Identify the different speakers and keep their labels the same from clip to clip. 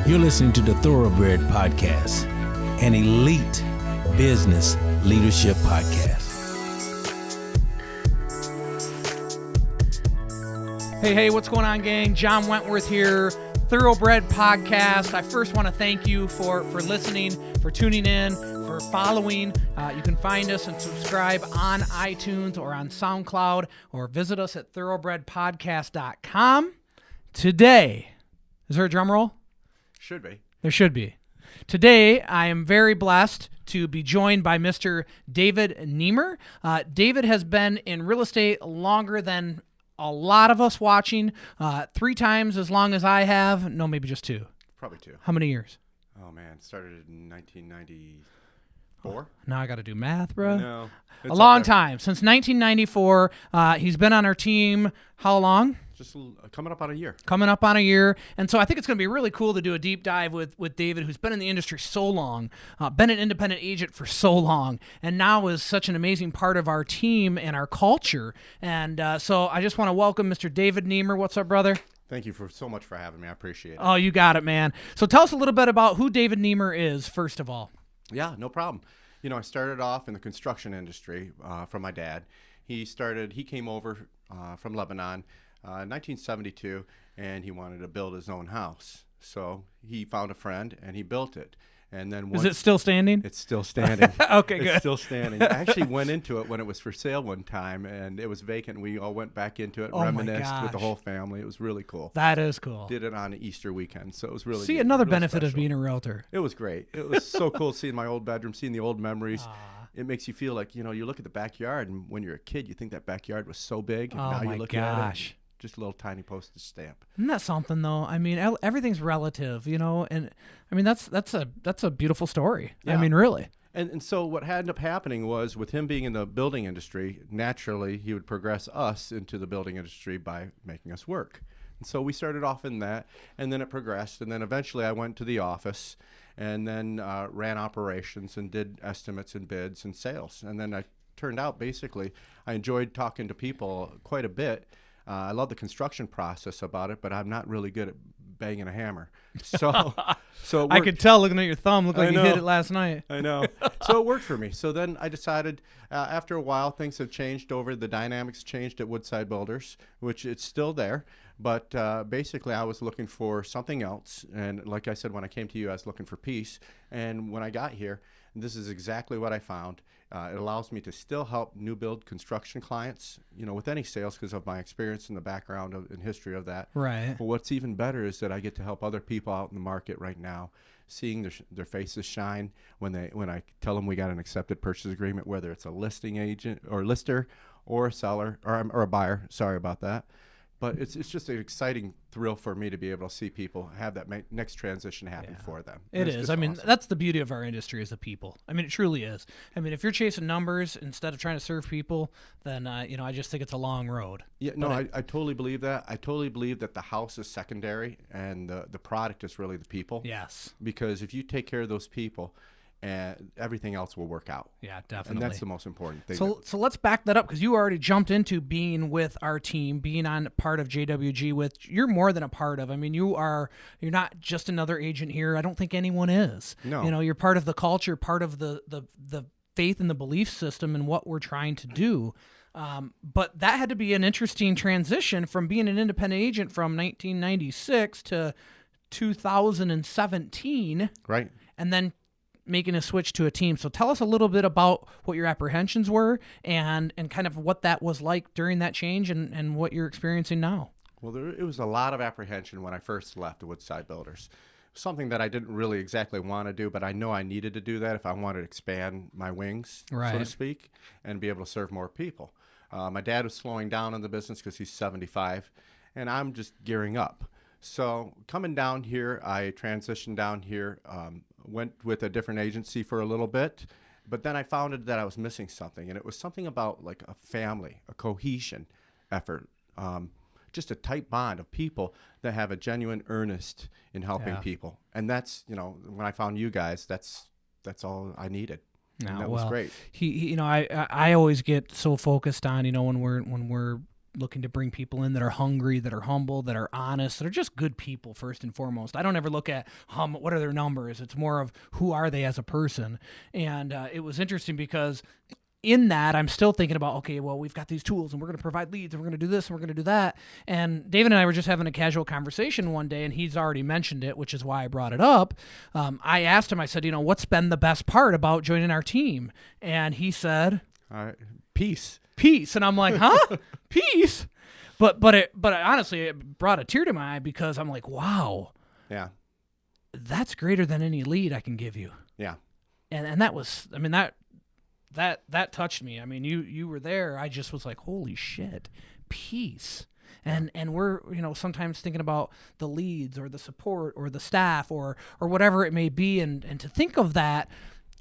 Speaker 1: You're listening to the Thoroughbred podcast, an elite business leadership podcast.
Speaker 2: Hey, what's going on, gang? John Wentworth here, Thoroughbred podcast. I first want to thank you for listening, for tuning in, for following. You can find us and subscribe on iTunes or on SoundCloud, or visit us at thoroughbredpodcast.com. Today, is there a drum roll?
Speaker 3: Should be.
Speaker 2: There should be. Today, I am very blessed to be joined by Mr. David Nemer. David has been in real estate longer than a lot of us watching, 3 times as long as I have. No, maybe just 2.
Speaker 3: Probably 2.
Speaker 2: How many years?
Speaker 3: Oh, man. Started in 1994.
Speaker 2: Now I got to do math, bro.
Speaker 3: No.
Speaker 2: A long time. Since 1994. He's been on our team how long?
Speaker 3: Just coming up on a year.
Speaker 2: Coming up on a year. And so I think it's going to be really cool to do a deep dive with David, who's been in the industry so long, been an independent agent for so long, and now is such an amazing part of our team and our culture. And so I just want to welcome Mr. David Nemer. What's up, brother?
Speaker 3: Thank you so much for having me. I appreciate it.
Speaker 2: Oh, you got it, man. So tell us a little bit about who David Nemer is, first of all.
Speaker 3: Yeah, no problem. You know, I started off in the construction industry from my dad. He came over from Lebanon 1972, and he wanted to build his own house. So he found a friend, and he built it. And then
Speaker 2: is it still standing?
Speaker 3: It's still standing.
Speaker 2: Okay, good.
Speaker 3: It's still standing. I actually went into it when it was for sale one time, and it was vacant. We all went back into it, reminisced with the whole family. It was really cool.
Speaker 2: That is cool.
Speaker 3: Did it on Easter weekend, so it was really
Speaker 2: See, another
Speaker 3: really
Speaker 2: benefit
Speaker 3: special.
Speaker 2: of being a realtor.
Speaker 3: It was great. It was so cool seeing my old bedroom, seeing the old memories. It makes you feel like, you know, you look at the backyard, and when you're a kid, you think that backyard was so big. And now you look at it, just a little tiny postage stamp.
Speaker 2: Isn't that something, though? I mean, everything's relative, you know, and I mean that's a beautiful story. Yeah. I mean, really.
Speaker 3: And so what ended up happening was, with him being in the building industry, naturally he would progress us into the building industry by making us work. And so we started off in that, and then it progressed, and then eventually I went to the office, and then ran operations and did estimates and bids and sales. And then I turned out, basically, I enjoyed talking to people quite a bit. I love the construction process about it, but I'm not really good at banging a hammer. So
Speaker 2: I could tell looking at your thumb. Looked like you hit it last night.
Speaker 3: I know. So it worked for me. So then I decided, after a while, things have changed over. The dynamics changed at Woodside Builders, which it's still there. But basically, I was looking for something else. And like I said, when I came to you, I was looking for peace. And when I got here, this is exactly what I found. It allows me to still help new build construction clients, you know, with any sales because of my experience and the background and history of that.
Speaker 2: Right.
Speaker 3: But what's even better is that I get to help other people out in the market right now, seeing their faces shine when I tell them we got an accepted purchase agreement, whether it's a listing agent or lister or a seller or a buyer. Sorry about that. But it's just an exciting thrill for me to be able to see people have that next transition happen for them.
Speaker 2: It is. I mean,
Speaker 3: awesome.
Speaker 2: That's the beauty of our industry, is the people. I mean, it truly is. I mean, if you're chasing numbers instead of trying to serve people, then, you know, I just think it's a long road.
Speaker 3: Yeah, no, I totally believe that. I totally believe that the house is secondary and the product is really the people.
Speaker 2: Yes.
Speaker 3: Because if you take care of those people, and everything else will work out.
Speaker 2: Yeah, definitely.
Speaker 3: And that's the most important thing.
Speaker 2: So let's back that up, because you already jumped into being with our team, being on part of JWG, which you're more than a part of. I mean, you're not just another agent here. I don't think anyone is.
Speaker 3: No.
Speaker 2: You know, you're part of the culture, part of the faith and the belief system and what we're trying to do. But that had to be an interesting transition from being an independent agent from 1996 to 2017.
Speaker 3: Right.
Speaker 2: And then making a switch to a team. So tell us a little bit about what your apprehensions were and kind of what that was like during that change and what you're experiencing now.
Speaker 3: Well, it was a lot of apprehension when I first left the Woodside Builders. Something that I didn't really exactly want to do, but I know I needed to do that if I wanted to expand my wings, so to speak, and be able to serve more people. My dad was slowing down in the business because he's 75, and I'm just gearing up. So coming down here, I transitioned down here, went with a different agency for a little bit, but then I found that I was missing something, and it was something about like a family, a cohesion effort, just a tight bond of people that have a genuine earnest in helping people. And that's, you know, when I found you guys, that's all I needed. And that was great.
Speaker 2: You know, I always get so focused on, you know, when we're looking to bring people in that are hungry, that are humble, that are honest, that are just good people first and foremost. I don't ever look at what are their numbers. It's more of who are they as a person. And it was interesting because in that, I'm still thinking about, okay, well, we've got these tools and we're going to provide leads and we're going to do this and we're going to do that. And David and I were just having a casual conversation one day, and he's already mentioned it, which is why I brought it up. I asked him, I said, what's been the best part about joining our team? And he said,
Speaker 3: peace.
Speaker 2: Peace. And I'm like, huh? Peace? But honestly, it brought a tear to my eye because I'm like, wow.
Speaker 3: Yeah.
Speaker 2: That's greater than any lead I can give you.
Speaker 3: Yeah.
Speaker 2: And that was, I mean, that touched me. I mean, you were there. I just was like, holy shit, peace. And we're, sometimes thinking about the leads or the support or the staff or whatever it may be. And to think of that,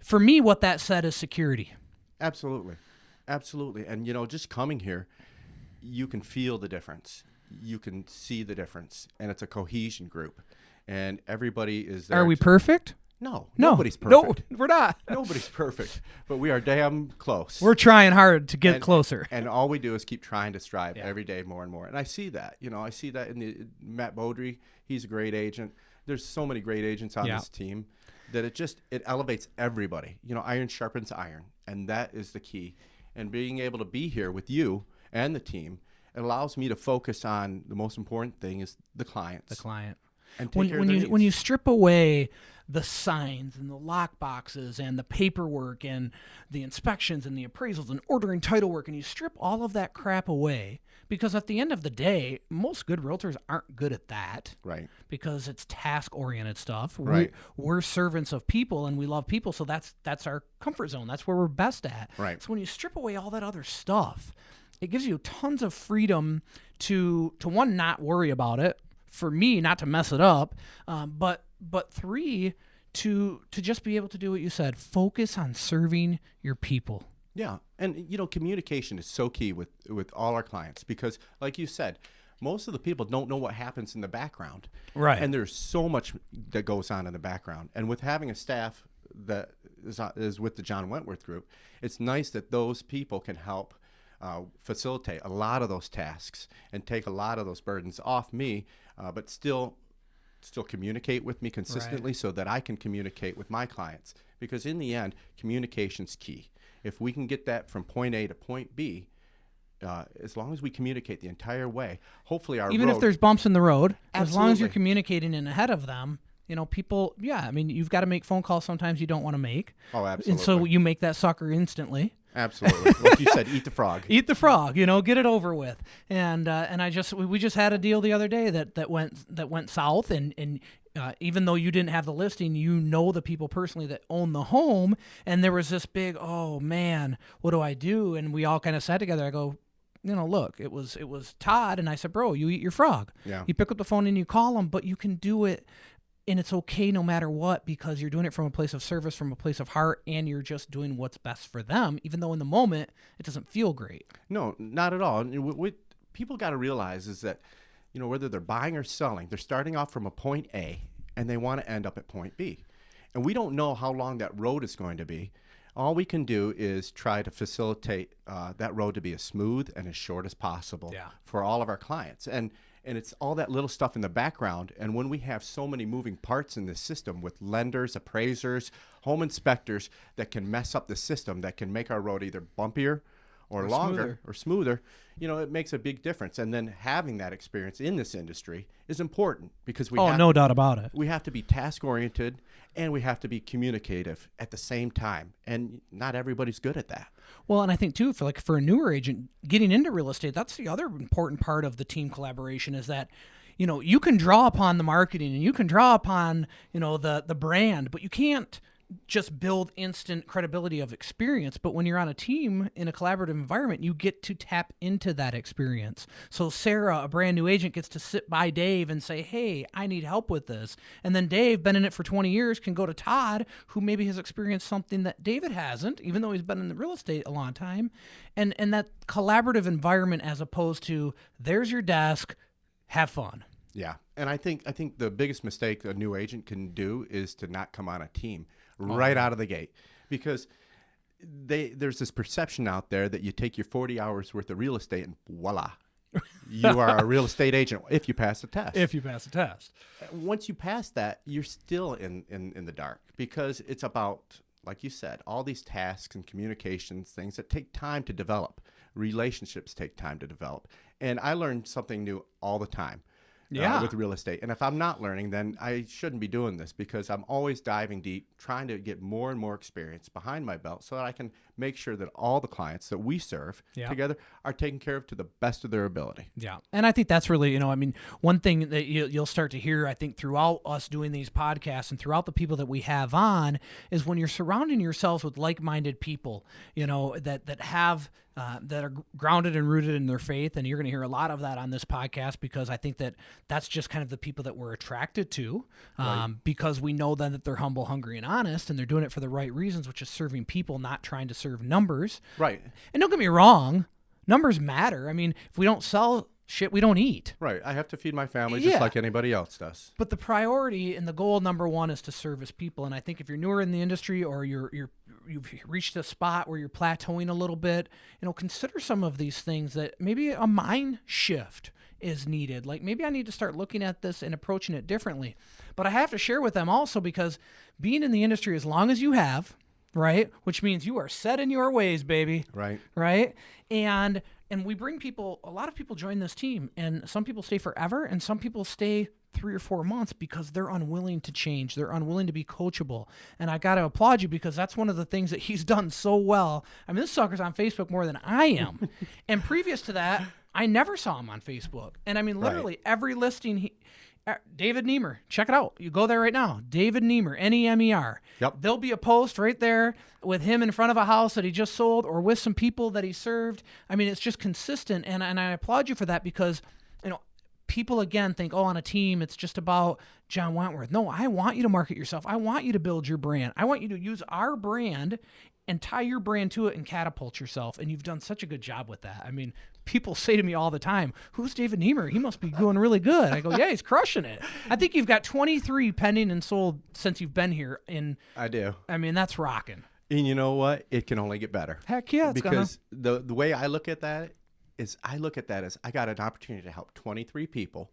Speaker 2: for me, what that said is security.
Speaker 3: Absolutely. Absolutely. And, just coming here, you can feel the difference. You can see the difference. And it's a cohesion group. And everybody is there.
Speaker 2: Are we perfect?
Speaker 3: No, nobody's perfect.
Speaker 2: No, we're not.
Speaker 3: Nobody's perfect, but we are damn close.
Speaker 2: We're trying hard to get closer.
Speaker 3: And all we do is keep trying to strive every day more and more. And I see that. I see that in Matt Beaudry. He's a great agent. There's so many great agents on this team that it elevates everybody. Iron sharpens iron, and that is the key. And being able to be here with you and the team, it allows me to focus on the most important thing is the clients.
Speaker 2: The client.
Speaker 3: And take care of their needs.
Speaker 2: When you strip away the signs and the lock boxes and the paperwork and the inspections and the appraisals and ordering title work, and you strip all of that crap away, because at the end of the day, most good realtors aren't good at that.
Speaker 3: Right.
Speaker 2: Because it's task-oriented stuff.
Speaker 3: Right.
Speaker 2: We're servants of people, and we love people, so that's our comfort zone. That's where we're best at.
Speaker 3: Right.
Speaker 2: So when you strip away all that other stuff, it gives you tons of freedom to one, not worry about it, for me, not to mess it up, but three, to just be able to do what you said, focus on serving your people.
Speaker 3: Yeah, and communication is so key with all our clients, because like you said, most of the people don't know what happens in the background.
Speaker 2: Right.
Speaker 3: And there's so much that goes on in the background. And with having a staff that is with the John Wentworth Group, it's nice that those people can help facilitate a lot of those tasks and take a lot of those burdens off me, but still communicate with me consistently, so that I can communicate with my clients. Because in the end, communication's key. If we can get that from point A to point B, as long as we communicate the entire way, hopefully
Speaker 2: even if there's bumps in the road,
Speaker 3: Absolutely.
Speaker 2: As long as you're communicating in ahead of them, people, I mean, you've got to make phone calls sometimes you don't want to make.
Speaker 3: Oh, absolutely.
Speaker 2: And so you make that sucker instantly.
Speaker 3: Absolutely. Like you said, eat the frog.
Speaker 2: Eat the frog, get it over with. And we just had a deal the other day that went south, and even though you didn't have the listing, the people personally that own the home, and there was this big, oh man, what do I do? And we all kind of sat together. I go, look, it was Todd, and I said, bro, you eat your frog.
Speaker 3: Yeah.
Speaker 2: You pick up the phone and you call them, but you can do it. And it's okay no matter what, because you're doing it from a place of service, from a place of heart, and you're just doing what's best for them, even though in the moment it doesn't feel great. No,
Speaker 3: not at all. And what people got to realize is that, whether they're buying or selling, they're starting off from a point A, and they want to end up at point B. And we don't know how long that road is going to be. All we can do is try to facilitate that road to be as smooth and as short as possible for all of our clients. And it's all that little stuff in the background. And when we have so many moving parts in this system with lenders, appraisers, home inspectors that can mess up the system, that can make our road either bumpier or longer or smoother, it makes a big difference. And then having that experience in this industry is important, because
Speaker 2: no doubt about it.
Speaker 3: We have to be task-oriented, and we have to be communicative at the same time. And not everybody's good at that.
Speaker 2: Well, and I think too, for a newer agent getting into real estate, that's the other important part of the team collaboration, is that, you can draw upon the marketing and you can draw upon, the brand, but you can't just build instant credibility of experience. But when you're on a team in a collaborative environment, you get to tap into that experience. So Sarah, a brand new agent, gets to sit by Dave and say, hey, I need help with this. And then Dave, been in it for 20 years, can go to Todd, who maybe has experienced something that David hasn't, even though he's been in the real estate a long time. And that collaborative environment, as opposed to, there's your desk, have fun.
Speaker 3: Yeah. And I think the biggest mistake a new agent can do is to not come on a team right out of the gate, because there's this perception out there that you take your 40 hours worth of real estate and voila, You are a real estate agent if you pass the test.
Speaker 2: If you pass the test.
Speaker 3: Once you pass that, you're still in the dark, because it's about, like you said, all these tasks and communications, things that take time to develop. Relationships take time to develop. And I learn something new all the time. With real estate. And if I'm not learning, then I shouldn't be doing this, because I'm always diving deep, trying to get more and more experience behind my belt so that I can make sure that all the clients that we serve together are taken care of to the best of their ability.
Speaker 2: Yeah. And I think that's really, one thing that you'll start to hear, I think, throughout us doing these podcasts and throughout the people that we have on, is when you're surrounding yourselves with like-minded people, that have that are grounded and rooted in their faith. And you're going to hear a lot of that on this podcast, because I think that that's just kind of the people that we're attracted to, because we know then that they're humble, hungry, and honest, and they're doing it for the right reasons, which is serving people, not trying to serve numbers.
Speaker 3: Right.
Speaker 2: And don't get me wrong, numbers matter. I mean, if we don't sell shit, we don't eat.
Speaker 3: Right. I have to feed my family just like anybody else does.
Speaker 2: But the priority and the goal number one is to service people. And I think if you're newer in the industry, or you've reached a spot where you're plateauing a little bit, consider some of these things, that maybe a mind shift is needed. Like, maybe I need to start looking at this and approaching it differently. But I have to share with them also, because being in the industry as long as you have, right, which means you are set in your ways, baby. Right. And we bring people, a lot of people join this team, and some people stay forever, and some people stay 3 or 4 months because they're unwilling to change. They're unwilling to be coachable. And I got to applaud you, because that's one of the things that he's done so well. I mean, this sucker's on Facebook more than I am. And previous to that, I never saw him on Facebook. And I mean, literally every listing David Nemer, check it out. You go there right now. David Nemer, Nemer.
Speaker 3: Yep.
Speaker 2: There'll be a post right there with him in front of a house that he just sold, or with some people that he served. I mean, it's just consistent, and I applaud you for that, because people again think, on a team it's just about John Wentworth. No, I want you to market yourself. I want you to build your brand. I want you to use our brand and tie your brand to it and catapult yourself. And you've done such a good job with that. I mean, people say to me all the time, "Who's David Nemer? He must be doing really good." I go, "Yeah, he's crushing it." I think you've got 23 pending and sold since you've been here.
Speaker 3: I do.
Speaker 2: I mean, that's rocking.
Speaker 3: And you know what? It can only get better.
Speaker 2: Heck yeah, it's
Speaker 3: because the way I look at that is, I got an opportunity to help 23 people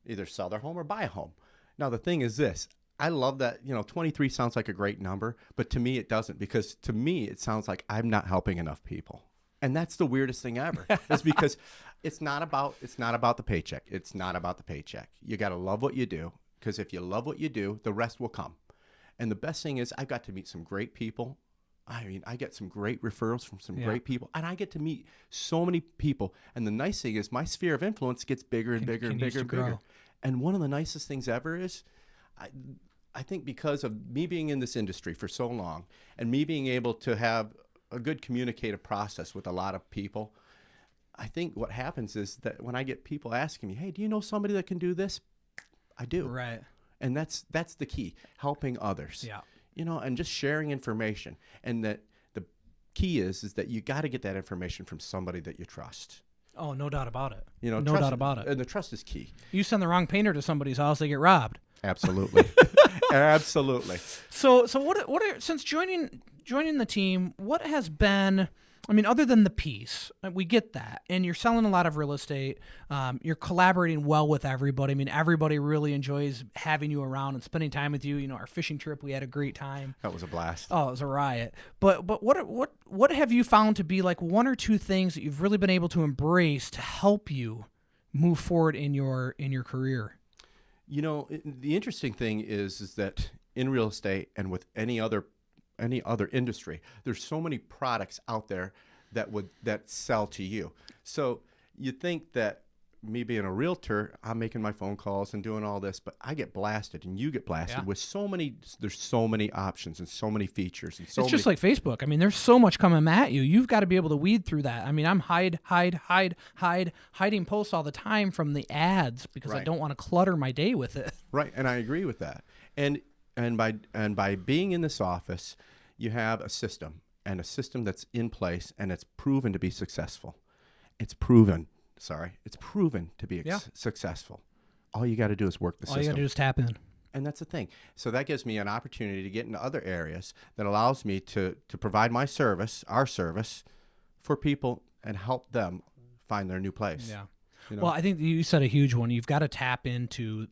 Speaker 3: either sell their home or buy a home. Now, the thing is this. I love that, 23 sounds like a great number, but to me it doesn't, because to me it sounds like I'm not helping enough people. And that's the weirdest thing ever. It's because it's not about the paycheck. It's not about the paycheck. You got to love what you do, because if you love what you do, the rest will come. And the best thing is, I got to meet some great people. I mean, I get some great referrals from some great people, and I get to meet so many people. And the nice thing is, my sphere of influence gets bigger and bigger and bigger and bigger. And one of the nicest things ever is, I think because of me being in this industry for so long, and me being able to have a good communicative process with a lot of people, I think what happens is that when I get people asking me, "Hey, do you know somebody that can do this?" I do.
Speaker 2: Right.
Speaker 3: And that's the key, helping others.
Speaker 2: Yeah.
Speaker 3: And just sharing information. And that the key is that you got to get that information from somebody that you trust.
Speaker 2: Oh, no doubt about it.
Speaker 3: No
Speaker 2: doubt about it.
Speaker 3: And the trust is key.
Speaker 2: You send the wrong painter to somebody's house, they get robbed.
Speaker 3: Absolutely. Absolutely.
Speaker 2: So what are, since joining the team, what has been, I mean, other than the piece, we get that, and you're selling a lot of real estate, you're collaborating well with everybody. I mean, everybody really enjoys having you around and spending time with you. Our fishing trip, we had a great time.
Speaker 3: That was a blast.
Speaker 2: Oh, it was a riot. But what have you found to be like one or two things that you've really been able to embrace to help you move forward in your career?
Speaker 3: The interesting thing is that in real estate and with any other industry, there's so many products out there that sell to you. So you think that me being a realtor, I'm making my phone calls and doing all this, but I get blasted and you get blasted with there's so many options and so many features. And it's
Speaker 2: just like Facebook. I mean, there's so much coming at you. You've got to be able to weed through that. I mean, I'm hiding posts all the time from the ads because I don't want to clutter my day with it.
Speaker 3: Right. And I agree with that. And by being in this office, you have a system that's in place, and it's proven to be successful. It's proven to be successful. All you got to do is work the system.
Speaker 2: All you got to do is tap in.
Speaker 3: And that's the thing. So that gives me an opportunity to get into other areas that allows me to provide our service for people and help them find their new place.
Speaker 2: Yeah.
Speaker 3: You know?
Speaker 2: Well, I think you said a huge one. You've got to tap into,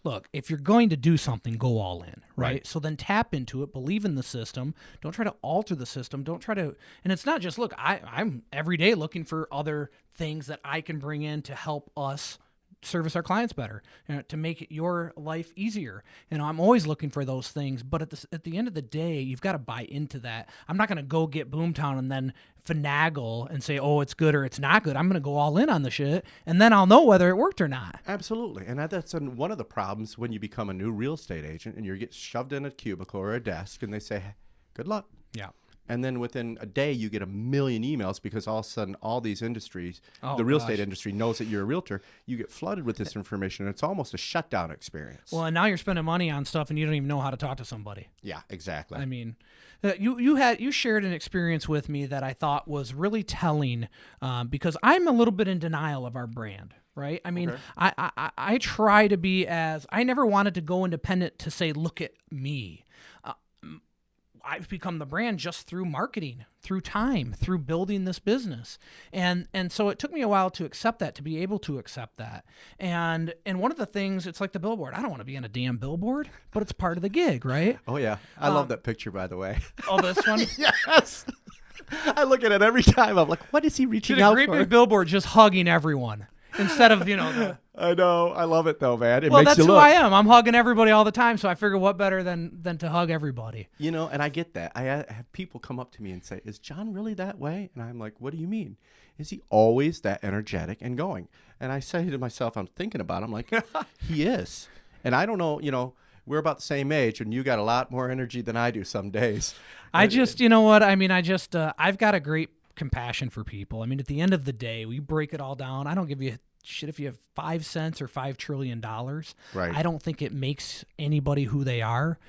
Speaker 2: look, if you're going to do something, go all in, right? So then tap into it, believe in the system. Don't try to alter the system. Don't try to, and it's not just, look, I'm every day looking for other things that I can bring in to help us service our clients better, to make your life easier. I'm always looking for those things, but at the end of the day, you've got to buy into that. I'm not going to go get Boomtown and then finagle and say, oh, it's good or it's not good. I'm going to go all in on the shit, and then I'll know whether it worked or not.
Speaker 3: Absolutely. And that's one of the problems when you become a new real estate agent and you get shoved in a cubicle or a desk and they say, hey, good luck.
Speaker 2: Yeah.
Speaker 3: And then within a day, you get 1 million emails because all of a sudden, all these industries, the real estate industry knows that you're a realtor. You get flooded with this information, and it's almost a shutdown experience.
Speaker 2: Well, and now you're spending money on stuff, and you don't even know how to talk to somebody.
Speaker 3: Yeah, exactly.
Speaker 2: I mean, you shared an experience with me that I thought was really telling, because I'm a little bit in denial of our brand. Right. I mean, okay. I try to be I never wanted to go independent to say, look at me. I've become the brand just through marketing, through time, through building this business. And so it took me a while to accept that, to be able to accept that. And one of the things, it's like the billboard. I don't want to be on a damn billboard, but it's part of the gig, right?
Speaker 3: Oh, yeah. I love that picture, by the way.
Speaker 2: Oh, this one?
Speaker 3: Yes. I look at it every time. I'm like, what is he reaching out for?
Speaker 2: A great big billboard just hugging everyone. Instead of,
Speaker 3: I know. I love it, though, man. It
Speaker 2: well,
Speaker 3: makes
Speaker 2: that's
Speaker 3: you look.
Speaker 2: who I am. I'm hugging everybody all the time, so I figure what better than to hug everybody.
Speaker 3: And I get that. I have people come up to me and say, is John really that way? And I'm like, what do you mean? Is he always that energetic and going? And I say to myself, I'm thinking about it. I'm like, he is. And I don't know, we're about the same age, and you got a lot more energy than I do some days.
Speaker 2: I just, you know what? I mean, I've got a great compassion for people. I mean, at the end of the day, we break it all down. I don't give you shit if you have 5 cents or $5 trillion.
Speaker 3: Right.
Speaker 2: I don't think it makes anybody who they are.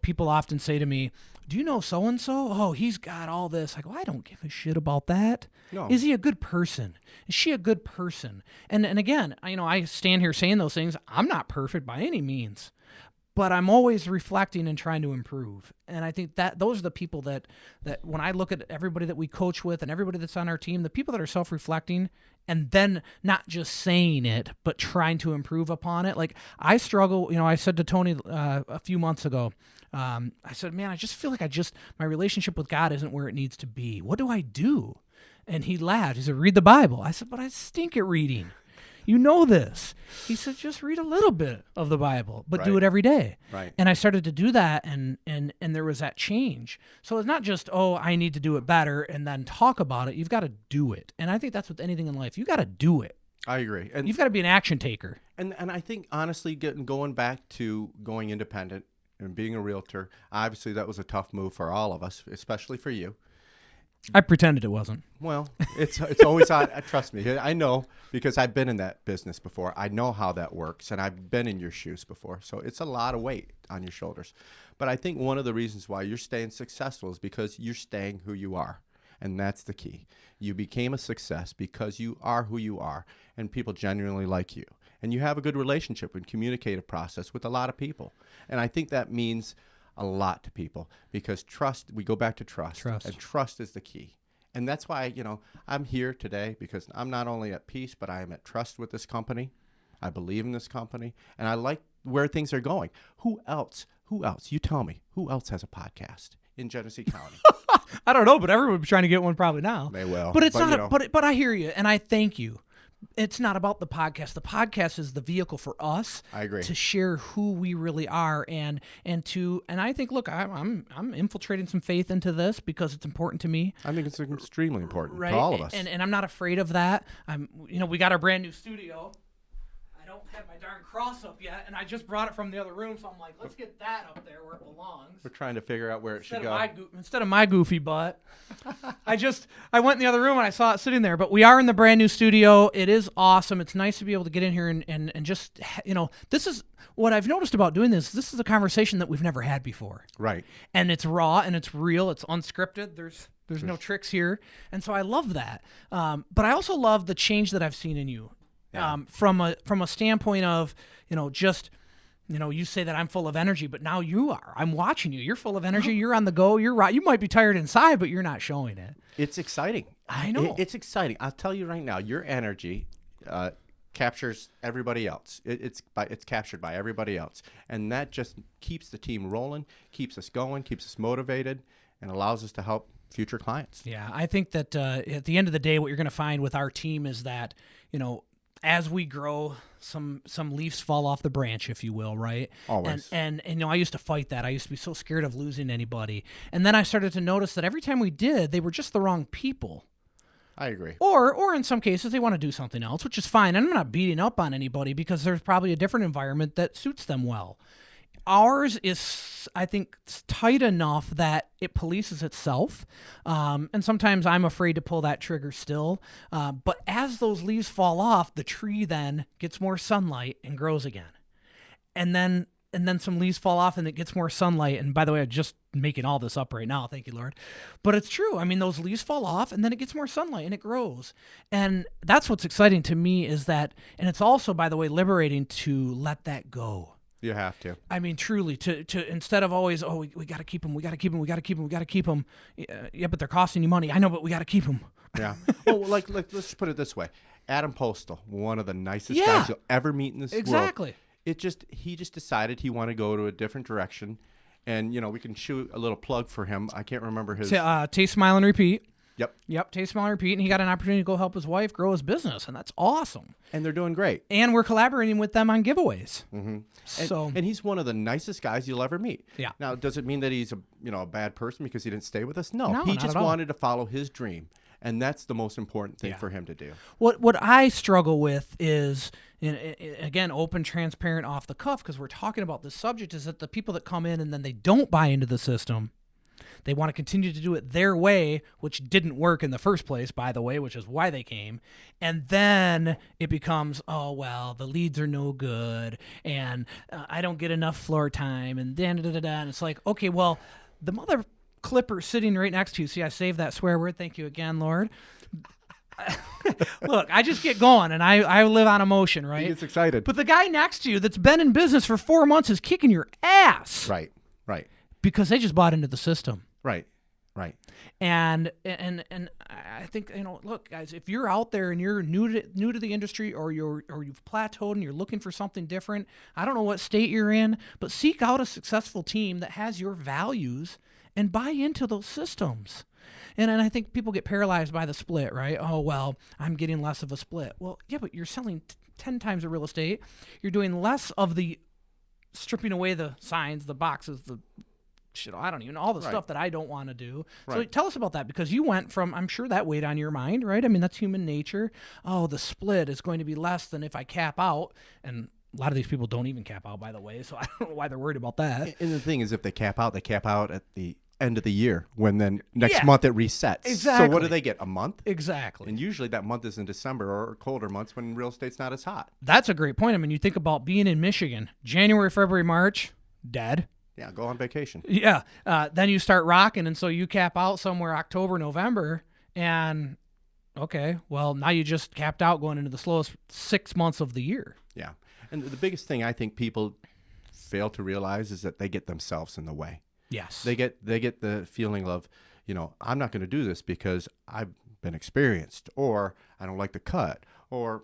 Speaker 2: People often say to me, do you know so-and-so? Oh, he's got all this. I go, I don't give a shit about that.
Speaker 3: No.
Speaker 2: Is he a good person? Is she a good person? And again, I stand here saying those things. I'm not perfect by any means, but I'm always reflecting and trying to improve. And I think that those are the people that when I look at everybody that we coach with and everybody that's on our team, the people that are self-reflecting and then not just saying it, but trying to improve upon it. Like I struggle, I said to Tony a few months ago, I said, man, I just feel like my relationship with God isn't where it needs to be. What do I do? And he laughed. He said, read the Bible. I said, but I stink at reading. You know this. He said, just read a little bit of the Bible, but do it every day.
Speaker 3: Right.
Speaker 2: And I started to do that, and there was that change. So it's not just, I need to do it better and then talk about it. You've got to do it. And I think that's with anything in life. You got to do it.
Speaker 3: I agree. And
Speaker 2: you've got to be an action taker.
Speaker 3: And I think, honestly, going back to going independent and being a realtor, obviously that was a tough move for all of us, especially for you.
Speaker 2: I pretended it wasn't.
Speaker 3: Well, it's always on. Trust me, I know because I've been in that business before. I know how that works, and I've been in your shoes before. So it's a lot of weight on your shoulders. But I think one of the reasons why you're staying successful is because you're staying who you are, and that's the key. You became a success because you are who you are, and people genuinely like you, and you have a good relationship and communicative process with a lot of people. And I think that means a lot to people because trust, we go back to trust. And trust is the key. And that's why, I'm here today because I'm not only at peace, but I am at trust with this company. I believe in this company and I like where things are going. Who else? You tell me, who else has a podcast in Genesee County?
Speaker 2: I don't know, but everyone's trying to get one probably now.
Speaker 3: They will.
Speaker 2: But it's not, but I hear you and I thank you. It's not about the podcast. The podcast is the vehicle for us.
Speaker 3: I agree.
Speaker 2: To share who we really are and I think, look, I'm infiltrating some faith into this because it's important to me.
Speaker 3: I think it's extremely important to all of us.
Speaker 2: And I'm not afraid of that. We got our brand new studio. I don't have my darn cross up yet, and I just brought it from the other room, so I'm like, let's get that up there where it belongs.
Speaker 3: We're trying to figure out where it should go.
Speaker 2: Instead of my goofy butt. I went in the other room and I saw it sitting there, but we are in the brand new studio. It is awesome. It's nice to be able to get in here and just, this is what I've noticed about doing this. This is a conversation that we've never had before.
Speaker 3: Right.
Speaker 2: And it's raw and it's real. It's unscripted. There's no tricks here. And so I love that. But I also love the change that I've seen in you. Yeah. From a standpoint of, you say that I'm full of energy, but now you are. I'm watching you. You're full of energy. You're on the go. You're right. You might be tired inside, but you're not showing it.
Speaker 3: It's exciting.
Speaker 2: I know.
Speaker 3: It's exciting. I'll tell you right now, your energy captures everybody else. It's captured by everybody else, and that just keeps the team rolling, keeps us going, keeps us motivated, and allows us to help future clients.
Speaker 2: Yeah, I think that at the end of the day, what you're going to find with our team is that, as we grow, some leaves fall off the branch, if you will, right?
Speaker 3: Always.
Speaker 2: And I used to fight that. I used to be so scared of losing anybody. And then I started to notice that every time we did, they were just the wrong people.
Speaker 3: I agree.
Speaker 2: Or in some cases, they want to do something else, which is fine. And I'm not beating up on anybody because there's probably a different environment that suits them well. Ours is, I think, tight enough that it polices itself. And sometimes I'm afraid to pull that trigger still. But as those leaves fall off, the tree then gets more sunlight and grows again. And then some leaves fall off and it gets more sunlight. And by the way, I'm just making all this up right now. Thank you, Lord. But it's true. I mean, those leaves fall off and then it gets more sunlight and it grows. And that's what's exciting to me is that, and it's also, by the way, liberating to let that go.
Speaker 3: You have to.
Speaker 2: I mean, truly, to instead of always, we got to keep them, we got to keep them, we got to keep them, we got to keep them. Yeah, but they're costing you money. I know, but we got to keep them.
Speaker 3: Yeah. Well, like let's put it this way. Adam Postal, one of the nicest guys you'll ever meet in this world.
Speaker 2: Exactly.
Speaker 3: He just decided he wanted to go to a different direction, and we can shoot a little plug for him. I can't remember his.
Speaker 2: Taste, Smile, and Repeat.
Speaker 3: Yep.
Speaker 2: Taste, Smile, and Repeat, and he got an opportunity to go help his wife grow his business, and that's awesome.
Speaker 3: And they're doing great.
Speaker 2: And we're collaborating with them on giveaways.
Speaker 3: Mm-hmm. And he's one of the nicest guys you'll ever meet.
Speaker 2: Yeah.
Speaker 3: Now, does it mean that he's a bad person because he didn't stay with us? No,
Speaker 2: he
Speaker 3: just wanted to follow his dream, and that's the most important thing for him to do.
Speaker 2: What I struggle with is, again, open, transparent, off the cuff, because we're talking about this subject, is that the people that come in and then they don't buy into the system, they want to continue to do it their way, which didn't work in the first place, by the way, which is why they came. And then it becomes, the leads are no good, and I don't get enough floor time, and and it's like, okay, well, the mother clipper sitting right next to you. See, I saved that swear word. Thank you again, Lord. Look, I just get going, and I live on emotion, right?
Speaker 3: He gets excited.
Speaker 2: But the guy next to you that's been in business for 4 months is kicking your ass.
Speaker 3: Right.
Speaker 2: Because they just bought into the system.
Speaker 3: Right.
Speaker 2: And I think, look, guys, if you're out there and you're new to the industry, or you've plateaued and you're looking for something different, I don't know what state you're in, but seek out a successful team that has your values and buy into those systems. And I think people get paralyzed by the split, right? Oh, well, I'm getting less of a split. Well, yeah, but you're selling 10 times the real estate. You're doing less of the stripping away the signs, the boxes, the shit, I don't even know, all the stuff that I don't want to do. So tell us about that, because you went from, I'm sure that weighed on your mind, right? I mean, that's human nature. Oh, the split is going to be less than if I cap out. And a lot of these people don't even cap out, by the way, so I don't know why they're worried about that.
Speaker 3: And the thing is, if they cap out at the end of the year, when then next month it resets.
Speaker 2: Exactly.
Speaker 3: So what do they get, a month?
Speaker 2: Exactly.
Speaker 3: And usually that month is in December or colder months when real estate's not as hot.
Speaker 2: That's a great point. I mean, you think about being in Michigan, January, February, March, dead.
Speaker 3: Yeah, go on vacation.
Speaker 2: Yeah. Then you start rocking, and so you cap out somewhere October, November, and okay, well, now you just capped out going into the slowest 6 months of the year.
Speaker 3: Yeah. And the biggest thing I think people fail to realize is that they get themselves in the way.
Speaker 2: Yes.
Speaker 3: They get the feeling of, I'm not going to do this because I've been experienced, or I don't like the cut, or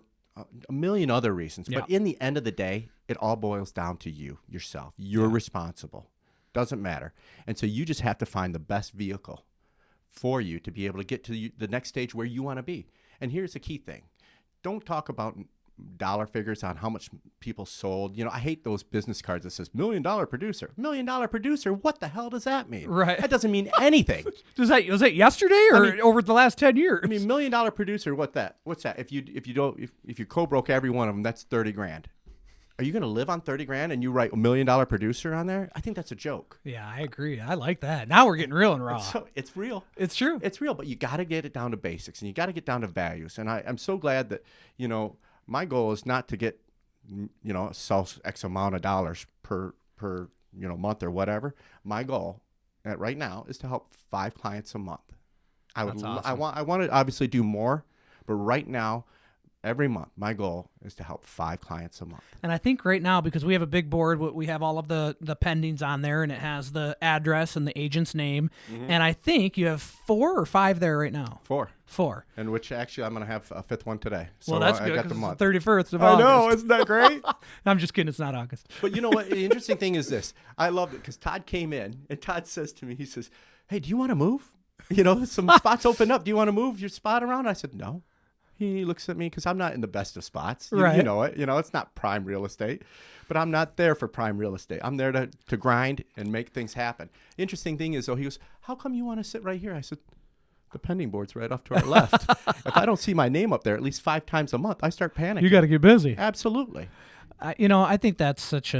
Speaker 3: a million other reasons.
Speaker 2: Yeah.
Speaker 3: But in the end of the day, it all boils down to you, yourself. You're responsible. Doesn't matter. And so you just have to find the best vehicle for you to be able to get to the next stage where you want to be. And here's the key thing. Don't talk about dollar figures on how much people sold. I hate those business cards that says $1 million producer. $1 million producer, what the hell does that mean?
Speaker 2: Right.
Speaker 3: That doesn't mean anything.
Speaker 2: Was that yesterday or over the last 10 years?
Speaker 3: I mean, $1 million producer, what's that? If you co-broke every one of them, that's $30,000. Are you going to live on $30,000 and you write $1 million producer on there? I think that's a joke.
Speaker 2: Yeah, I agree. I like that. Now we're getting real and raw.
Speaker 3: It's real.
Speaker 2: It's true.
Speaker 3: It's real, but you got to get it down to basics, and you got to get down to values. And I'm so glad that, my goal is not to get, sell X amount of dollars per month or whatever. My goal right now is to help 5 clients a month.
Speaker 2: That's awesome.
Speaker 3: I want to obviously do more, but right now, every month, my goal is to help 5 clients a month.
Speaker 2: And I think right now, because we have a big board, we have all of the pendings on there, and it has the address and the agent's name. And I think you have 4 or 5 there right now.
Speaker 3: 4. And which actually I'm going to have a 5th one today. So
Speaker 2: well, that's
Speaker 3: I
Speaker 2: good.
Speaker 3: got the month.
Speaker 2: 31st of
Speaker 3: I
Speaker 2: August.
Speaker 3: know, isn't that great?
Speaker 2: I'm just kidding. It's not August.
Speaker 3: But you know what? The interesting thing is this. I loved it because Todd came in, and Todd says to me, he says, "Hey, do you want to move? You know, some spots open up. Do you want to move your spot around?" I said, "No." He looks at me because I'm not in the best of spots. You know it. You know, it's not prime real estate. But I'm not there for prime real estate. I'm there to grind and make things happen. Interesting thing is, though, he goes, "How come you want to sit right here?" I said, "The pending board's right off to our left. If I don't see my name up there at least 5 times a month, I start panicking."
Speaker 2: You got to get busy.
Speaker 3: Absolutely.
Speaker 2: I think that's such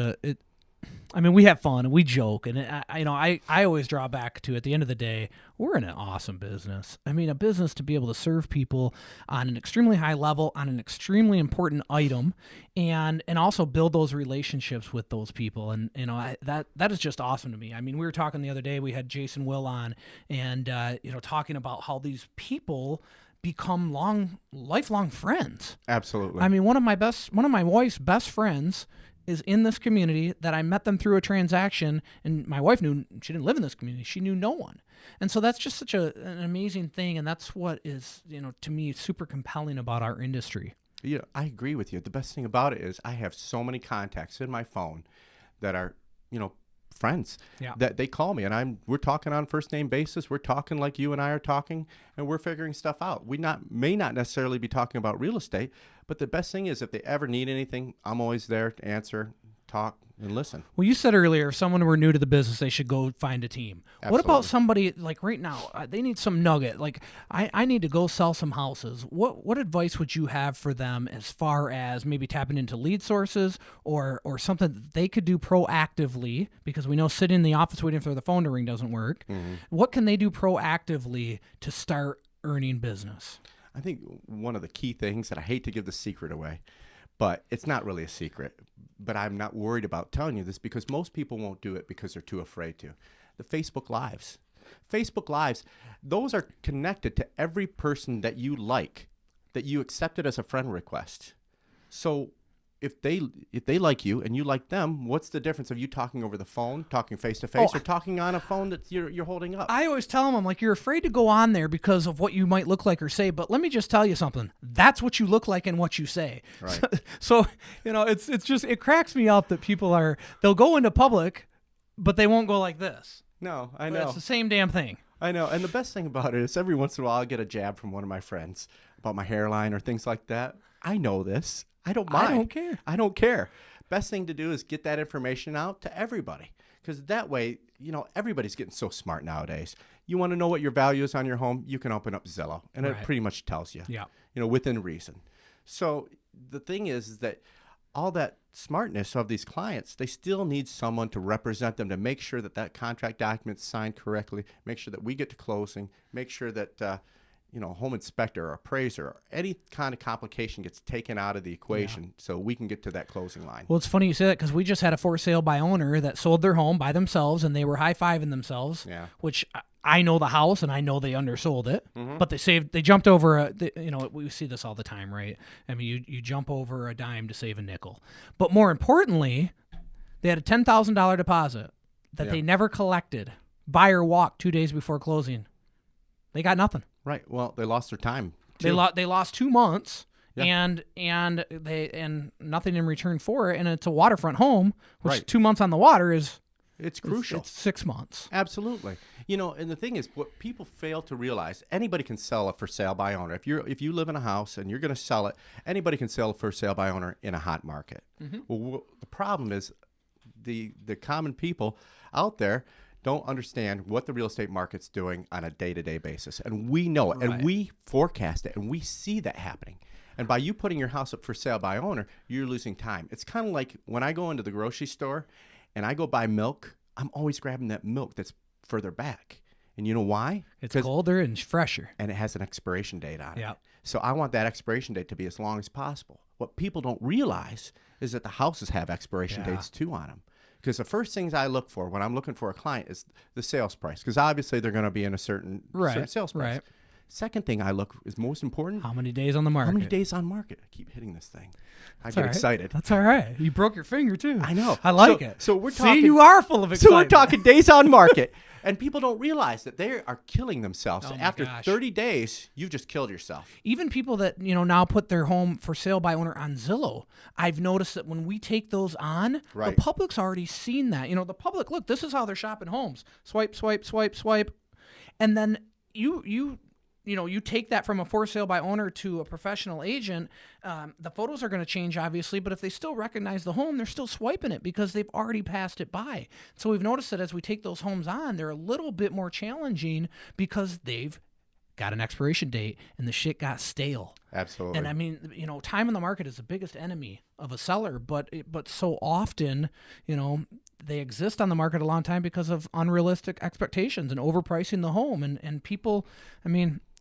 Speaker 2: we have fun and we joke, and I always draw back to, at the end of the day, we're in an awesome business. I mean, a business to be able to serve people on an extremely high level, on an extremely important item, and also build those relationships with those people. And that is just awesome to me. I mean, we were talking the other day, we had Jason Will on, and talking about how these people become lifelong friends.
Speaker 3: Absolutely.
Speaker 2: I mean, one of my wife's best friends is in this community, that I met them through a transaction, and my wife she didn't live in this community. She knew no one. And so that's just such an amazing thing. And that's what is, to me, super compelling about our industry.
Speaker 3: Yeah, I agree with you. The best thing about it is I have so many contacts in my phone that are, friends, that they call me, and we're talking on first name basis. We're talking like you and I are talking, and we're figuring stuff out. We may not necessarily be talking about real estate, but the best thing is if they ever need anything, I'm always there to answer, talk, and listen.
Speaker 2: Well, you said earlier, if someone were new to the business, they should go find a team.
Speaker 3: Absolutely.
Speaker 2: What about somebody like right now? They need some nugget. Like I need to go sell some houses. What advice would you have for them as far as maybe tapping into lead sources or something that they could do proactively? Because we know sitting in the office waiting for the phone to ring doesn't work. Mm-hmm. What can they do proactively to start earning business?
Speaker 3: I think one of the key things, that I hate to give the secret away, but it's not really a secret, but I'm not worried about telling you this because most people won't do it because they're too afraid to. The Facebook Lives. Facebook Lives, those are connected to every person that you like, that you accepted as a friend request. So if they like you and you like them, what's the difference of you talking over the phone, talking face-to-face, or talking on a phone that you're holding up?
Speaker 2: I always tell them, I'm like, you're afraid to go on there because of what you might look like or say, but let me just tell you something. That's what you look like and what you say.
Speaker 3: Right.
Speaker 2: So it's just, it cracks me up that they'll go into public, but they won't go like this.
Speaker 3: No, I know.
Speaker 2: It's the same damn thing.
Speaker 3: I know. And the best thing about it is every once in a while I'll get a jab from one of my friends about my hairline or things like that. I know this. I don't mind. I don't care. Best thing to do is get that information out to everybody, because that way, everybody's getting so smart nowadays. You want to know what your value is on your home, you can open up Zillow, and it pretty much tells you, within reason. So the thing is that all that smartness of these clients, they still need someone to represent them, to make sure that contract document's signed correctly, make sure that we get to closing, make sure that home inspector or appraiser or any kind of complication gets taken out of the equation so we can get to that closing line.
Speaker 2: Well, it's funny you say that because we just had a for sale by owner that sold their home by themselves, and they were high-fiving themselves, which I know the house and I know they undersold it, but they jumped over we see this all the time, right? I mean, you jump over a dime to save a nickel. But more importantly, they had a $10,000 deposit that they never collected. Buyer walked 2 days before closing. They got nothing.
Speaker 3: Right. Well, they lost their time too.
Speaker 2: They lost 2 months, and nothing in return for it. And it's a waterfront home, which 2 months on the water it's
Speaker 3: crucial.
Speaker 2: It's 6 months.
Speaker 3: Absolutely. And the thing is, what people fail to realize, anybody can sell a for sale by owner. If you live in a house and you're going to sell it, anybody can sell a for sale by owner in a hot market. Mm-hmm. Well, the problem is the common people out there don't understand what the real estate market's doing on a day-to-day basis. And we know it, and we forecast it, and we see that happening. And by you putting your house up for sale by owner, you're losing time. It's kind of like when I go into the grocery store and I go buy milk, I'm always grabbing that milk that's further back. And you know why?
Speaker 2: It's colder and fresher.
Speaker 3: And it has an expiration date on it. So I want that expiration date to be as long as possible. What people don't realize is that the houses have expiration dates too on them. Because the first things I look for when I'm looking for a client is the sales price. Because obviously they're going to be in a certain sales price. Right. Second thing I look is most important.
Speaker 2: How many days on the market?
Speaker 3: How many days on market? I keep hitting this thing. I get excited.
Speaker 2: That's all right. You broke your finger too.
Speaker 3: I know.
Speaker 2: I like it.
Speaker 3: So we're talking.
Speaker 2: See, you are full of excitement.
Speaker 3: So we're talking days on market. And people don't realize that they are killing themselves. After 30 days, you've just killed yourself.
Speaker 2: Even people that, now put their home for sale by owner on Zillow, I've noticed that when we take those on, the public's already seen that. The public, look, this is how they're shopping homes. Swipe, swipe, swipe, swipe. And then you take that from a for sale by owner to a professional agent, the photos are going to change, obviously, but if they still recognize the home, they're still swiping it because they've already passed it by. So we've noticed that as we take those homes on, they're a little bit more challenging because they've got an expiration date and the shit got stale.
Speaker 3: Absolutely.
Speaker 2: And I mean, time in the market is the biggest enemy of a seller, but so often, they exist on the market a long time because of unrealistic expectations and overpricing the home. And people,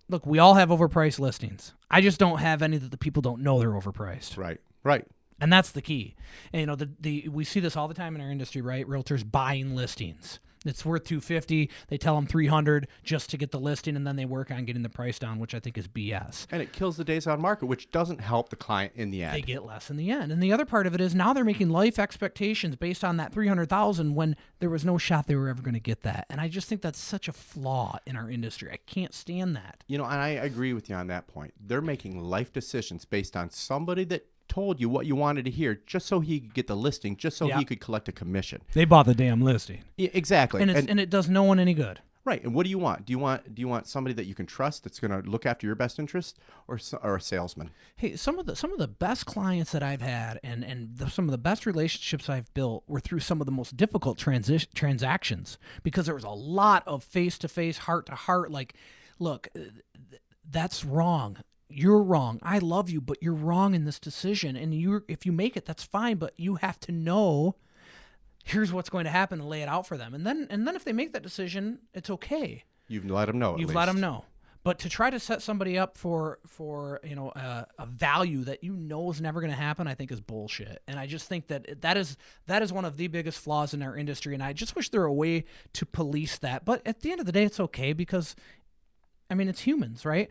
Speaker 2: look, we all have overpriced listings. I just don't have any that the people don't know they're overpriced.
Speaker 3: Right.
Speaker 2: And that's the key. And we see this all the time in our industry, right? Realtors buying listings. It's worth $250. They tell them $300 just to get the listing, and then they work on getting the price down, which I think is BS.
Speaker 3: And it kills the days on market, which doesn't help the client in the end.
Speaker 2: They get less in the end. And the other part of it is now they're making life expectations based on that $300,000 when there was no shot they were ever going to get that. And I just think that's such a flaw in our industry. I can't stand that.
Speaker 3: And I agree with you on that point. They're making life decisions based on somebody that told you what you wanted to hear just so he could get the listing, just so he could collect a commission.
Speaker 2: They bought the damn listing.
Speaker 3: Yeah, exactly.
Speaker 2: And it does no one any good.
Speaker 3: Right. And what do you want? Do you want somebody that you can trust that's going to look after your best interest, or a salesman?
Speaker 2: Hey, some of the best clients that I've had and some of the best relationships I've built were through some of the most difficult transactions because there was a lot of face-to-face, heart-to-heart, like, look, that's wrong. You're wrong. I love you, but you're wrong in this decision. And if you make it, that's fine, but you have to know here's what's going to happen and lay it out for them. And then if they make that decision, it's okay.
Speaker 3: You've let them know.
Speaker 2: You've let them know. But to try to set somebody up for a value that is never going to happen, I think is bullshit. And I just think that is one of the biggest flaws in our industry. And I just wish there were a way to police that. But at the end of the day, it's okay because it's humans, right?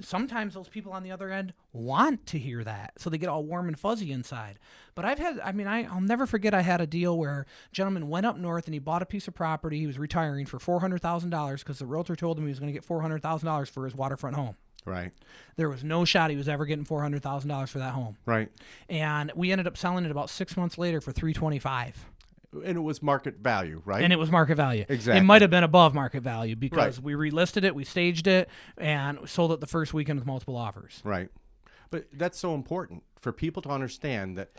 Speaker 2: Sometimes those people on the other end want to hear that, so they get all warm and fuzzy inside. But I'll never forget I had a deal where a gentleman went up north and he bought a piece of property. He was retiring for $400,000 because the realtor told him he was going to get $400,000 for his waterfront home.
Speaker 3: Right.
Speaker 2: There was no shot he was ever getting $400,000 for that home.
Speaker 3: Right.
Speaker 2: And we ended up selling it about 6 months later for $325,000.
Speaker 3: And it was market value, right?
Speaker 2: And it was market value.
Speaker 3: Exactly.
Speaker 2: It might have been above market value because we relisted it, we staged it, and sold it the first weekend with multiple offers.
Speaker 3: Right. But that's so important for people to understand that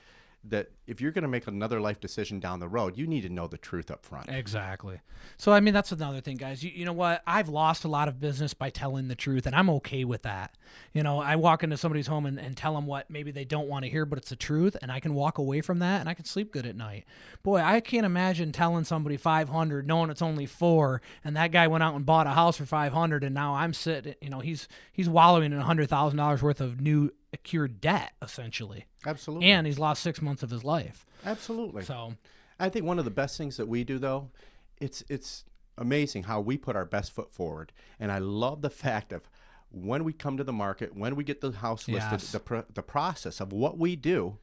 Speaker 3: if you're going to make another life decision down the road, you need to know the truth up front.
Speaker 2: Exactly. So, that's another thing, guys. You know what? I've lost a lot of business by telling the truth, and I'm okay with that. I walk into somebody's home and tell them what maybe they don't want to hear, but it's the truth, and I can walk away from that, and I can sleep good at night. Boy, I can't imagine telling somebody $500, knowing it's only $400, and that guy went out and bought a house for $500, and now I'm sitting, he's wallowing in $100,000 worth of new accrued debt, essentially.
Speaker 3: Absolutely.
Speaker 2: And he's lost 6 months of his life.
Speaker 3: Absolutely.
Speaker 2: So
Speaker 3: I think one of the best things that we do, though, it's amazing how we put our best foot forward. And I love the fact of when we come to the market, when we get the house listed, the process of what we do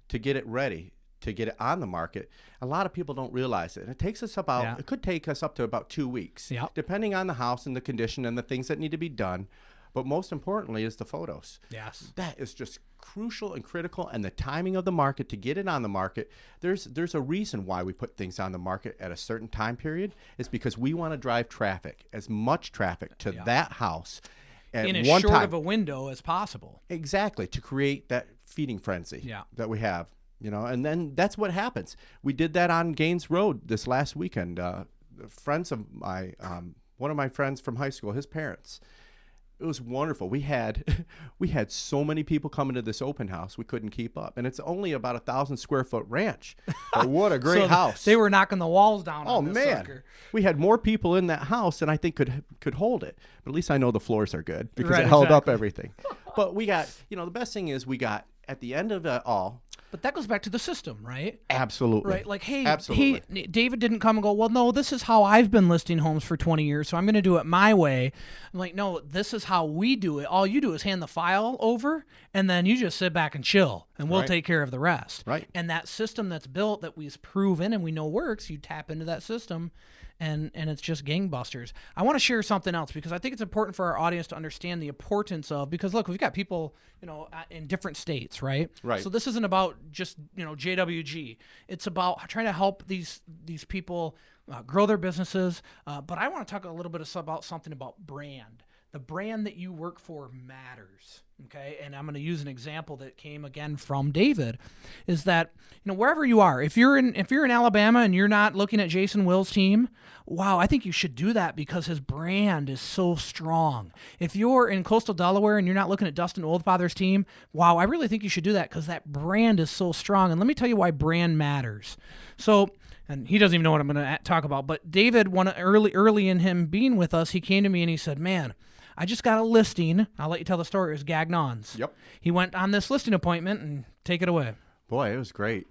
Speaker 3: to get it ready, to get it on the market. A lot of people don't realize it. And it takes us it could take us up to about 2 weeks, depending on the house and the condition and the things that need to be done. But most importantly is the photos.
Speaker 2: Yes.
Speaker 3: That is just crucial and critical, and the timing of the market to get it on the market. There's a reason why we put things on the market at a certain time period. It's because we want to drive traffic, as much traffic to that house at
Speaker 2: in as
Speaker 3: one
Speaker 2: short
Speaker 3: time.
Speaker 2: of a window as possible.
Speaker 3: Exactly, to create that feeding frenzy that we have. And then that's what happens. We did that on Gaines Road this last weekend. Friends of my, one of my friends from high school, his parents. It was wonderful. We had so many people coming to this open house, we couldn't keep up. And it's only about 1,000 square foot ranch. But what a great house!
Speaker 2: They were knocking the walls down.
Speaker 3: Oh
Speaker 2: on this
Speaker 3: man,
Speaker 2: sucker.
Speaker 3: We had more people in that house than I think could hold it. But at least I know the floors are good because it held up everything. But we got, the best thing is we got at the end of it all,
Speaker 2: But that goes back to the system, right?
Speaker 3: Absolutely.
Speaker 2: Right? Like, hey,
Speaker 3: absolutely.
Speaker 2: David didn't come and go, well, no, this is how I've been listing homes for 20 years, so I'm going to do it my way. I'm like, no, this is how we do it. All you do is hand the file over, and then you just sit back and chill, and we'll take care of the rest.
Speaker 3: Right.
Speaker 2: And that system that's built that we've proven and we know works, you tap into that system, and it's just gangbusters. I want to share something else because I think it's important for our audience to understand the importance of, because look, we've got people, in different states, right?
Speaker 3: Right.
Speaker 2: So this isn't about just, JWG. It's about trying to help these people grow their businesses. But I want to talk a little bit about something about brand. The brand that you work for matters. Okay, and I'm going to use an example that came again from David, is that wherever you are, if you're in Alabama and you're not looking at Jason Will's team, wow, I think you should do that because his brand is so strong. If you're in coastal Delaware and you're not looking at Dustin Oldfather's team, wow, I really think you should do that because that brand is so strong. And let me tell you why brand matters. So, and he doesn't even know what I'm going to talk about, but David, early in him being with us, he came to me and he said, man, I just got a listing. I'll let you tell the story. It was Gagnon's.
Speaker 3: Yep.
Speaker 2: He went on this listing appointment, and take it away.
Speaker 3: Boy, it was great.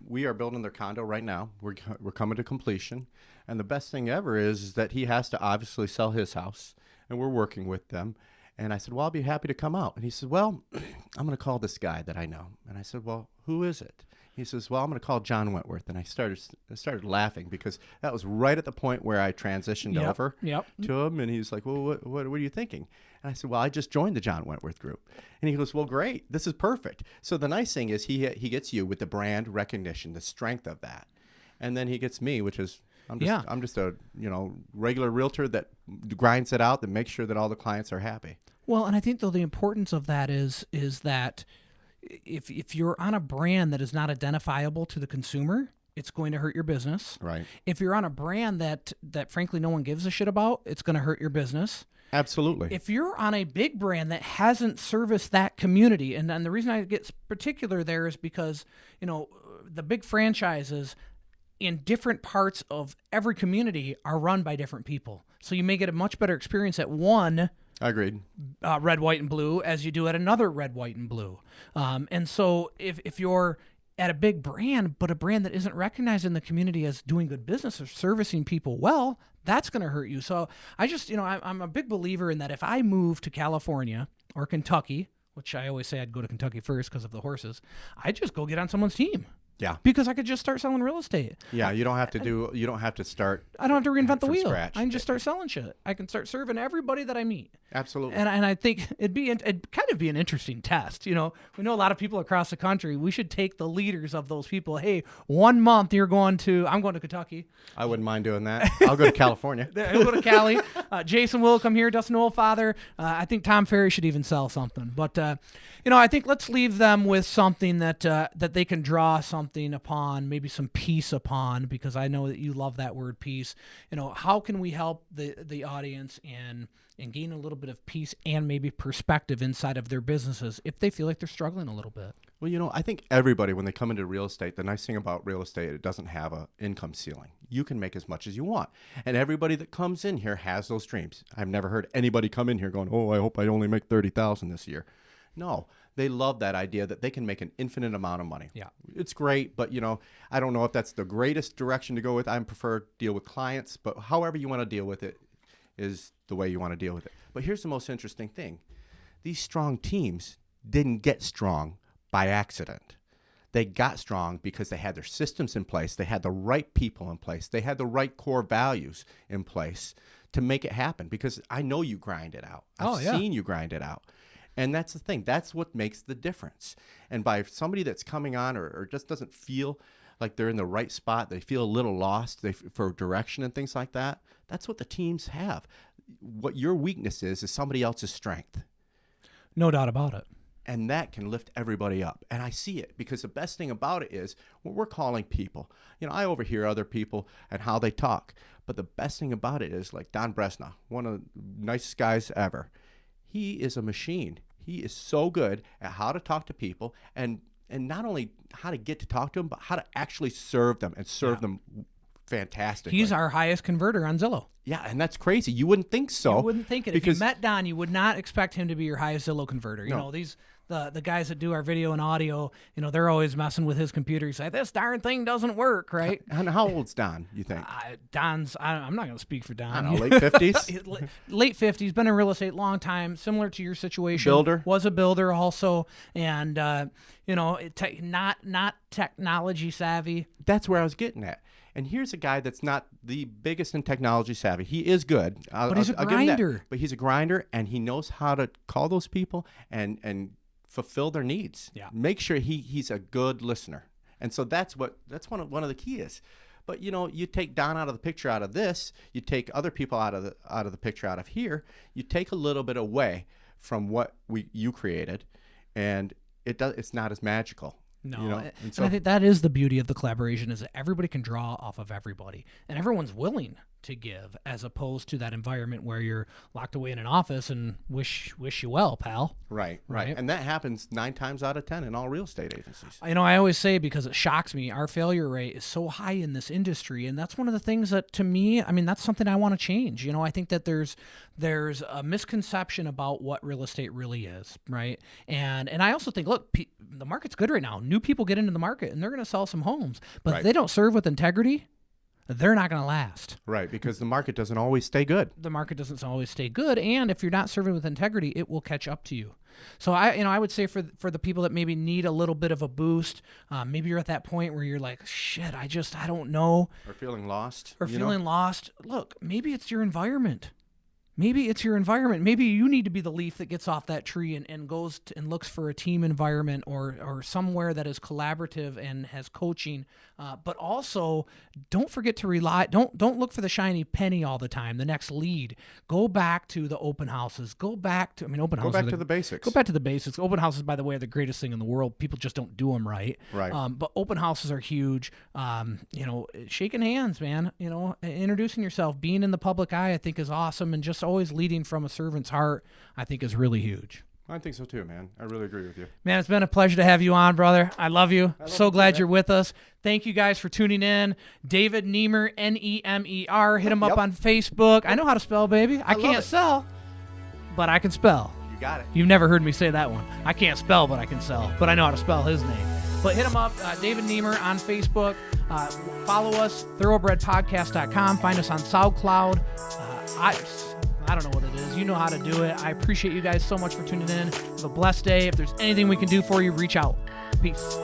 Speaker 3: We are building their condo right now. We're coming to completion. And the best thing ever is that he has to obviously sell his house, and we're working with them. And I said, well, I'll be happy to come out. And he said, well, I'm going to call this guy that I know. And I said, well, who is it? He says, well, I'm going to call John Wentworth. And I started laughing because that was right at the point where I transitioned over to him. And he's like, well, what are you thinking? And I said, well, I just joined the John Wentworth group. And he goes, well, great. This is perfect. So the nice thing is he gets you with the brand recognition, the strength of that. And then he gets me, which is I'm just a regular realtor that grinds it out, that makes sure that all the clients are happy.
Speaker 2: Well, and I think, though, the importance of that is that if you're on a brand that is not identifiable to the consumer, it's going to hurt your business.
Speaker 3: Right.
Speaker 2: If you're on a brand that frankly no one gives a shit about, it's going to hurt your business.
Speaker 3: Absolutely.
Speaker 2: If you're on a big brand that hasn't serviced that community, and the reason I get particular there is because, the big franchises in different parts of every community are run by different people. So you may get a much better experience at one
Speaker 3: Agreed.
Speaker 2: Red, white, and blue as you do at another red, white, and blue. And so if you're at a big brand, but a brand that isn't recognized in the community as doing good business or servicing people well, that's going to hurt you. So I just, I'm a big believer in that if I move to California or Kentucky, which I always say I'd go to Kentucky first because of the horses, I'd just go get on someone's team.
Speaker 3: Yeah.
Speaker 2: Because I could just start selling real estate.
Speaker 3: Yeah, you don't have to start.
Speaker 2: I don't have to reinvent the wheel.
Speaker 3: Scratch.
Speaker 2: I can just start selling shit. I can start serving everybody that I meet.
Speaker 3: Absolutely.
Speaker 2: And I think it'd kind of be an interesting test. We know a lot of people across the country. We should take the leaders of those people. Hey, 1 month I'm going to Kentucky.
Speaker 3: I wouldn't mind doing that. I'll go to California.
Speaker 2: He'll go to Cali. Jason will come here. Dustin Oldfather. I think Tom Ferry should even sell something. But I think let's leave them with something that they can draw something upon, maybe some peace upon, because I know that you love that word peace. How can we help the audience and gain a little bit of peace and maybe perspective inside of their businesses if they feel like they're struggling a little bit?
Speaker 3: Well, I think everybody, when they come into real estate, the nice thing about real estate, it doesn't have an income ceiling. You can make as much as you want. And everybody that comes in here has those dreams. I've never heard anybody come in here going, oh, I hope I only make $30,000 this year. No, they love that idea that they can make an infinite amount of money.
Speaker 2: Yeah.
Speaker 3: It's great, but, I don't know if that's the greatest direction to go with. I prefer deal with clients, but however you want to deal with it is the way you want to deal with it. But here's the most interesting thing. These strong teams didn't get strong by accident. They got strong because they had their systems in place. They had the right people in place. They had the right core values in place to make it happen, because I know you grind it out. I've seen you grind it out. And that's the thing. That's what makes the difference. And by somebody that's coming on or just doesn't feel like they're in the right spot, they feel a little lost for direction and things like that, that's what the teams have. What your weakness is somebody else's strength.
Speaker 2: No doubt about it.
Speaker 3: And that can lift everybody up. And I see it, because the best thing about it is when we're calling people, I overhear other people and how they talk. But the best thing about it is, like Don Bresna, one of the nicest guys ever. He is a machine. He is so good at how to talk to people, and not only how to get to talk to them, but how to actually serve them and serve them fantastically.
Speaker 2: He's our highest converter on Zillow.
Speaker 3: Yeah, and that's crazy. You wouldn't think so.
Speaker 2: You wouldn't think it. If you met Don, you would not expect him to be your highest Zillow converter.
Speaker 3: No.
Speaker 2: These the guys that do our video and audio, they're always messing with his computer. He's like, this darn thing doesn't work, right?
Speaker 3: And how old's Don, you think?
Speaker 2: Don's, I'm not going to speak for Don.
Speaker 3: I don't know, late 50s?
Speaker 2: Late 50s, been in real estate a long time, similar to your situation.
Speaker 3: Builder?
Speaker 2: Was a builder also, and, not technology savvy.
Speaker 3: That's where I was getting at. And here's a guy that's not the biggest in technology savvy. He is good.
Speaker 2: But he's a grinder.
Speaker 3: But he's a grinder, and he knows how to call those people and fulfill their needs.
Speaker 2: Yeah.
Speaker 3: Make sure he's a good listener. And so that's one of the key is. But you take Don out of the picture out of this, you take other people out of the picture out of here, you take a little bit away from what you created, and it's not as magical.
Speaker 2: No, and I think that is the beauty of the collaboration, is that everybody can draw off of everybody, and everyone's willing to give, as opposed to that environment where you're locked away in an office and wish you well, pal.
Speaker 3: Right. And that happens 9 times out of 10 in all real estate agencies.
Speaker 2: I always say, because it shocks me, our failure rate is so high in this industry, and that's one of the things that, to me, that's something I want to change. I think that there's a misconception about what real estate really is, right? And I also think, look, the market's good right now. New people get into the market, and they're going to sell some homes, but if they don't serve with integrity, they're not going to last.
Speaker 3: Right, because the market doesn't always stay good.
Speaker 2: The market doesn't always stay good, and if you're not serving with integrity, it will catch up to you. So I would say for the people that maybe need a little bit of a boost, maybe you're at that point where you're like, shit, I don't know.
Speaker 3: Or feeling lost.
Speaker 2: Lost. Look, maybe it's your environment. Maybe it's your environment. Maybe you need to be the leaf that gets off that tree and goes and looks for a team environment or somewhere that is collaborative and has coaching. But also, don't forget to rely. Don't look for the shiny penny all the time. The next lead. Go back to the open houses. Go back to the basics. Go back to the basics. Open houses, by the way, are the greatest thing in the world. People just don't do them right.
Speaker 3: Right.
Speaker 2: But open houses are huge. Shaking hands, man. Introducing yourself, being in the public eye, I think is awesome, and just always leading from a servant's heart, I think, is really huge.
Speaker 3: I think so too, man. I really agree with you.
Speaker 2: Man, it's been a pleasure to have you on, brother. I love you. So glad you're with us. Thank you guys for tuning in. David Nemer, Nemer. Hit him up on Facebook. I know how to spell, baby. I can't sell, but I can spell.
Speaker 3: You got it.
Speaker 2: You've never heard me say that one. I can't spell, but I can sell. But I know how to spell his name. But hit him up, David Nemer on Facebook. Follow us, thoroughbredpodcast.com. Find us on SoundCloud. I don't know what it is. You know how to do it. I appreciate you guys so much for tuning in. Have a blessed day. If there's anything we can do for you, reach out. Peace.